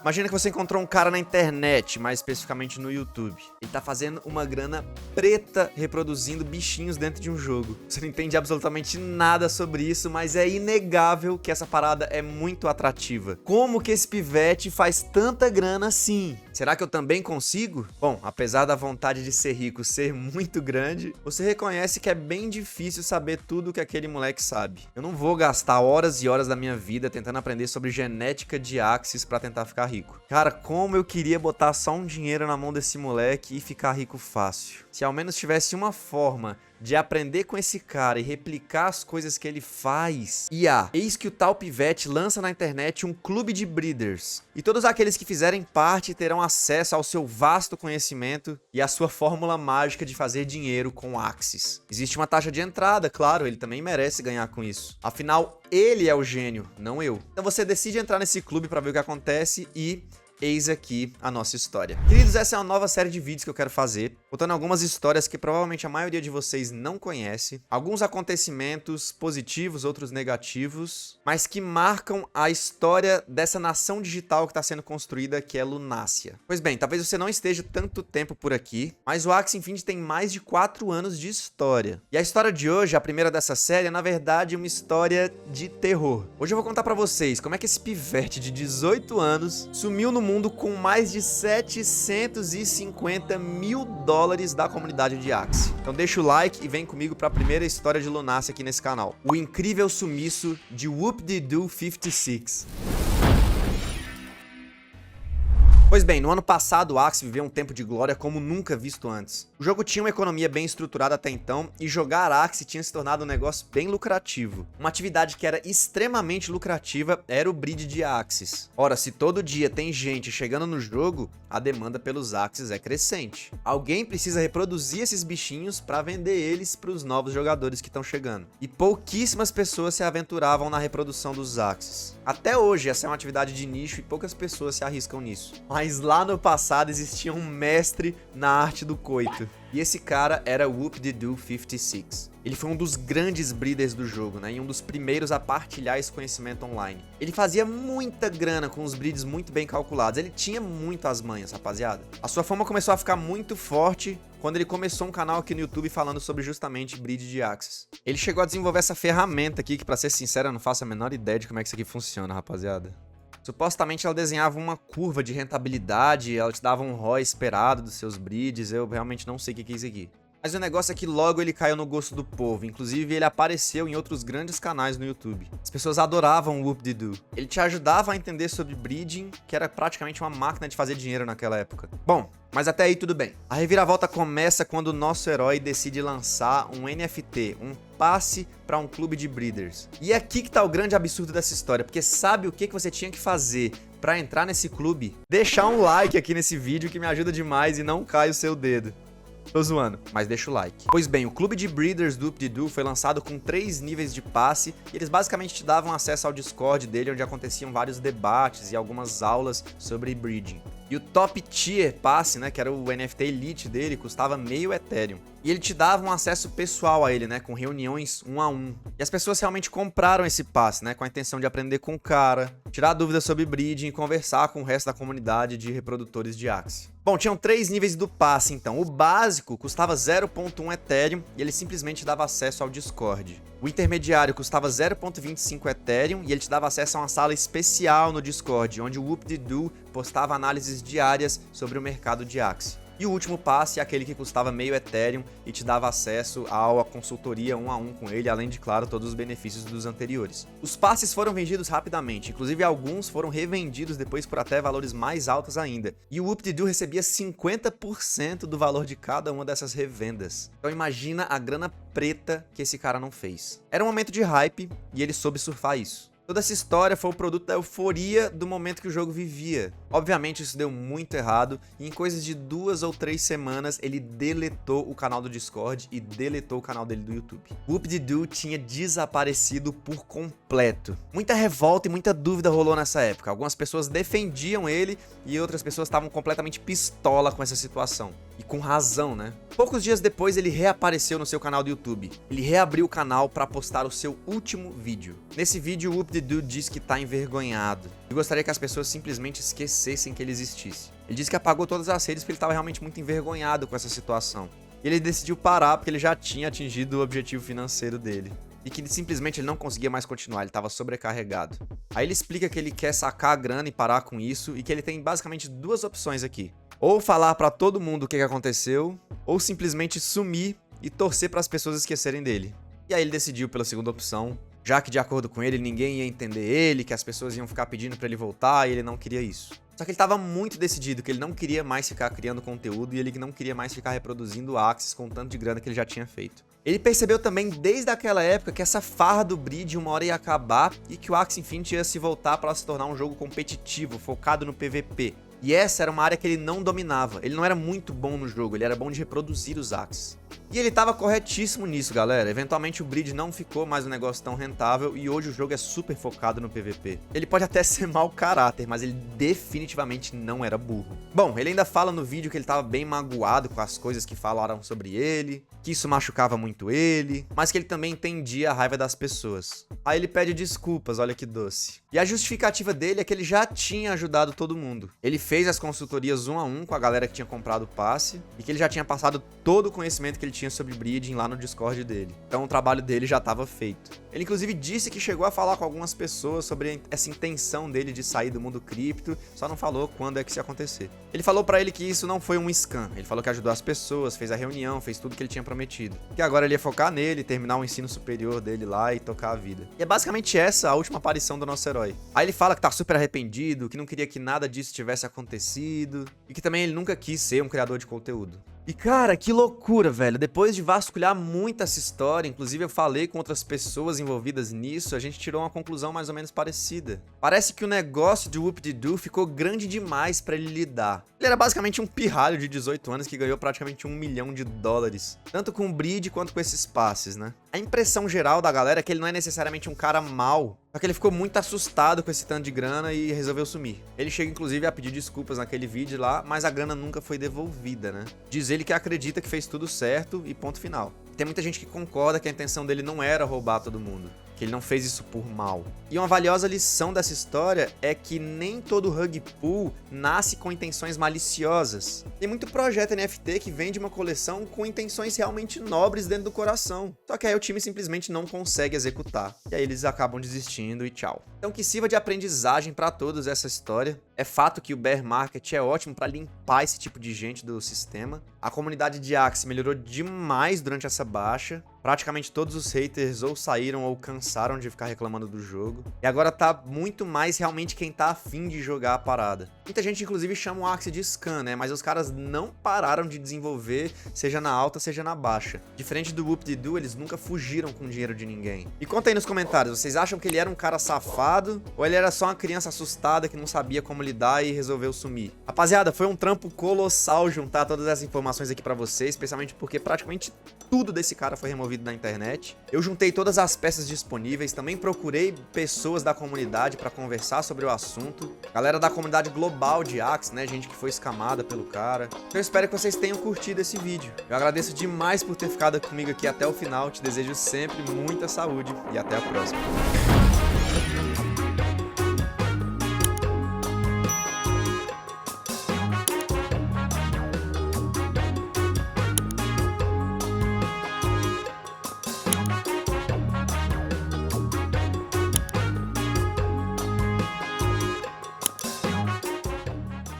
Imagina que você encontrou um cara na internet, mais especificamente no YouTube. Ele tá fazendo uma grana preta reproduzindo bichinhos dentro de um jogo. Você não entende absolutamente nada sobre isso, mas é inegável que essa parada é muito atrativa. Como que esse pivete faz tanta grana assim? Será que eu também consigo? Bom, apesar da vontade de ser rico ser muito grande, você reconhece que é bem difícil saber tudo que aquele moleque sabe. Eu não vou gastar horas e horas da minha vida tentando aprender sobre genética de Axis pra tentar ficar rico. Cara, como eu queria botar só um dinheiro na mão desse moleque e ficar rico fácil. Se ao menos tivesse uma forma de aprender com esse cara e replicar as coisas que ele faz. Eis que o tal pivete lança na internet um clube de breeders. E todos aqueles que fizerem parte terão acesso ao seu vasto conhecimento e à sua fórmula mágica de fazer dinheiro com Axis. Existe uma taxa de entrada, claro, ele também merece ganhar com isso. Afinal, ele é o gênio, não eu. Então você decide entrar nesse clube pra ver o que acontece e eis aqui a nossa história. Queridos, essa é uma nova série de vídeos que eu quero fazer, contando algumas histórias que provavelmente a maioria de vocês não conhece, alguns acontecimentos positivos, outros negativos, mas que marcam a história dessa nação digital que está sendo construída, que é Lunácia. Pois bem, talvez você não esteja tanto tempo por aqui, mas o Axie Infinity tem mais de 4 anos de história. E a história de hoje, a primeira dessa série, é na verdade uma história de terror. Hoje eu vou contar pra vocês como é que esse pivete de 18 anos sumiu no mundo com mais de 750 mil dólares da comunidade de Axie. Então deixa o like e vem comigo para a primeira história de Lunácia aqui nesse canal. O incrível sumiço de Whoop-De-Doo 56. Pois bem, no ano passado o Axie viveu um tempo de glória como nunca visto antes. O jogo tinha uma economia bem estruturada até então e jogar Axie tinha se tornado um negócio bem lucrativo. Uma atividade que era extremamente lucrativa era o breed de Axies. Ora, se todo dia tem gente chegando no jogo, a demanda pelos Axies é crescente. Alguém precisa reproduzir esses bichinhos para vender eles para os novos jogadores que estão chegando. E pouquíssimas pessoas se aventuravam na reprodução dos Axies. Até hoje, essa é uma atividade de nicho e poucas pessoas se arriscam nisso. Mas lá no passado existia um mestre na arte do coito. E esse cara era Whoop-De-Doo 56. Ele foi um dos grandes breeders do jogo, né? E um dos primeiros a partilhar esse conhecimento online. Ele fazia muita grana com os breeds muito bem calculados. Ele tinha muito as manhas, rapaziada. A sua fama começou a ficar muito forte quando ele começou um canal aqui no YouTube falando sobre justamente breed de Axies. Ele chegou a desenvolver essa ferramenta aqui, que pra ser sincero eu não faço a menor ideia de como é que isso aqui funciona, rapaziada. Supostamente ela desenhava uma curva de rentabilidade, ela te dava um ROI esperado dos seus breeds, eu realmente não sei o que é isso aqui. Mas o negócio é que logo ele caiu no gosto do povo, inclusive ele apareceu em outros grandes canais no YouTube. As pessoas adoravam o Whoop-De-Doo. Ele te ajudava a entender sobre breeding, que era praticamente uma máquina de fazer dinheiro naquela época. Bom, mas até aí tudo bem. A reviravolta começa quando o nosso herói decide lançar um NFT, um passe para um clube de breeders. E é aqui que tá o grande absurdo dessa história, porque sabe o que você tinha que fazer para entrar nesse clube? Deixar um like aqui nesse vídeo que me ajuda demais e não cai o seu dedo. Tô zoando, mas deixa o like. Pois bem, o clube de breeders do Whoop-De-Doo foi lançado com 3 níveis de passe e eles basicamente te davam acesso ao Discord dele, onde aconteciam vários debates e algumas aulas sobre breeding. E o top tier passe, né, que era o NFT Elite dele, custava meio Ethereum. E ele te dava um acesso pessoal a ele, né, com reuniões 1 a 1. E as pessoas realmente compraram esse passe, né, com a intenção de aprender com o cara, tirar dúvidas sobre breeding e conversar com o resto da comunidade de reprodutores de Axie. Bom, tinham 3 níveis do passe, então. O básico custava 0.1 Ethereum e ele simplesmente dava acesso ao Discord. O intermediário custava 0.25 Ethereum e ele te dava acesso a uma sala especial no Discord, onde o Whoop-De-Doo postava análises diárias sobre o mercado de Axie. E o último passe é aquele que custava meio Ethereum e te dava acesso à consultoria 1 a 1 com ele, além de, claro, todos os benefícios dos anteriores. Os passes foram vendidos rapidamente, inclusive alguns foram revendidos depois por até valores mais altos ainda. E o Whoop-De-Doo recebia 50% do valor de cada uma dessas revendas. Então imagina a grana preta que esse cara não fez. Era um momento de hype e ele soube surfar isso. Toda essa história foi o produto da euforia do momento que o jogo vivia. Obviamente isso deu muito errado e em coisas de 2 ou 3 semanas ele deletou o canal do Discord e deletou o canal dele do YouTube. O Whoop-De-Doo tinha desaparecido por completo. Muita revolta e muita dúvida rolou nessa época. Algumas pessoas defendiam ele e outras pessoas estavam completamente pistola com essa situação. E com razão, né? Poucos dias depois ele reapareceu no seu canal do YouTube. Ele reabriu o canal para postar o seu último vídeo. Nesse vídeo o Whoop-De Whoop-De-Doo diz que tá envergonhado e gostaria que as pessoas simplesmente esquecessem que ele existisse. Ele disse que apagou todas as redes porque ele estava realmente muito envergonhado com essa situação. E ele decidiu parar porque ele já tinha atingido o objetivo financeiro dele. E que simplesmente ele não conseguia mais continuar, ele estava sobrecarregado. Aí ele explica que ele quer sacar a grana e parar com isso e que ele tem basicamente duas opções aqui. Ou falar pra todo mundo o que aconteceu, ou simplesmente sumir e torcer para as pessoas esquecerem dele. E aí ele decidiu pela segunda opção, já que de acordo com ele ninguém ia entender ele, que as pessoas iam ficar pedindo pra ele voltar e ele não queria isso. Só que ele tava muito decidido que ele não queria mais ficar criando conteúdo e ele não queria mais ficar reproduzindo o Axis com o tanto de grana que ele já tinha feito. Ele percebeu também desde aquela época que essa farra do Breed uma hora ia acabar e que o Axie Infinity ia se voltar para se tornar um jogo competitivo, focado no PVP. E essa era uma área que ele não dominava, ele não era muito bom no jogo, ele era bom de reproduzir os Axes. E ele tava corretíssimo nisso, galera. Eventualmente o Breed não ficou mais um negócio tão rentável e hoje o jogo é super focado no PVP. Ele pode até ser mau caráter, mas ele definitivamente não era burro. Bom, ele ainda fala no vídeo que ele tava bem magoado com as coisas que falaram sobre ele, que isso machucava muito ele, mas que ele também entendia a raiva das pessoas. Aí ele pede desculpas, olha que doce. E a justificativa dele é que ele já tinha ajudado todo mundo. Ele fez as consultorias 1 a 1 com a galera que tinha comprado o passe e que ele já tinha passado todo o conhecimento que ele tinha sobre breeding lá no Discord dele. Então o trabalho dele já estava feito. Ele inclusive disse que chegou a falar com algumas pessoas sobre essa intenção dele de sair do mundo cripto, só não falou quando é que isso ia acontecer. Ele falou pra ele que isso não foi um scam, ele falou que ajudou as pessoas, fez a reunião, fez tudo que ele tinha prometido. Que agora ele ia focar nele, terminar o ensino superior dele lá e tocar a vida. E é basicamente essa a última aparição do nosso herói. Aí ele fala que tá super arrependido, que não queria que nada disso tivesse acontecido, e que também ele nunca quis ser um criador de conteúdo. E cara, que loucura, velho. Depois de vasculhar muito essa história, inclusive eu falei com outras pessoas envolvidas nisso, a gente tirou uma conclusão mais ou menos parecida. Parece que o negócio de Whoop-De-Doo ficou grande demais pra ele lidar. Ele era basicamente um pirralho de 18 anos que ganhou praticamente $1 milhão, tanto com o Breed quanto com esses passes, né? A impressão geral da galera é que ele não é necessariamente um cara mau, só que ele ficou muito assustado com esse tanto de grana e resolveu sumir. Ele chega inclusive a pedir desculpas naquele vídeo lá, mas a grana nunca foi devolvida, né? Diz ele que acredita que fez tudo certo e ponto final. Tem muita gente que concorda que a intenção dele não era roubar todo mundo, que ele não fez isso por mal. E uma valiosa lição dessa história é que nem todo rug pull nasce com intenções maliciosas. Tem muito projeto NFT que vende uma coleção com intenções realmente nobres dentro do coração. Só que aí o time simplesmente não consegue executar. E aí eles acabam desistindo e tchau. Então que sirva de aprendizagem para todos essa história. É fato que o bear market é ótimo para limpar esse tipo de gente do sistema. A comunidade de Axie melhorou demais durante essa baixa. Praticamente todos os haters ou saíram ou cansaram de ficar reclamando do jogo. E agora tá muito mais realmente quem tá afim de jogar a parada. Muita gente inclusive chama o Axie de scam, né? Mas os caras não pararam de desenvolver, seja na alta, seja na baixa. Diferente do Whoop-De-Doo, eles nunca fugiram com dinheiro de ninguém. E conta aí nos comentários, vocês acham que ele era um cara safado? Ou ele era só uma criança assustada que não sabia como lidar e resolveu sumir? Rapaziada, foi um trampo colossal juntar todas essas informações aqui pra vocês, especialmente porque praticamente tudo desse cara foi removido na internet. Eu juntei todas as peças disponíveis, também procurei pessoas da comunidade para conversar sobre o assunto. Galera da comunidade global de Axie, né? Gente que foi escamada pelo cara. Então eu espero que vocês tenham curtido esse vídeo. Eu agradeço demais por ter ficado comigo aqui até o final. Te desejo sempre muita saúde e até a próxima.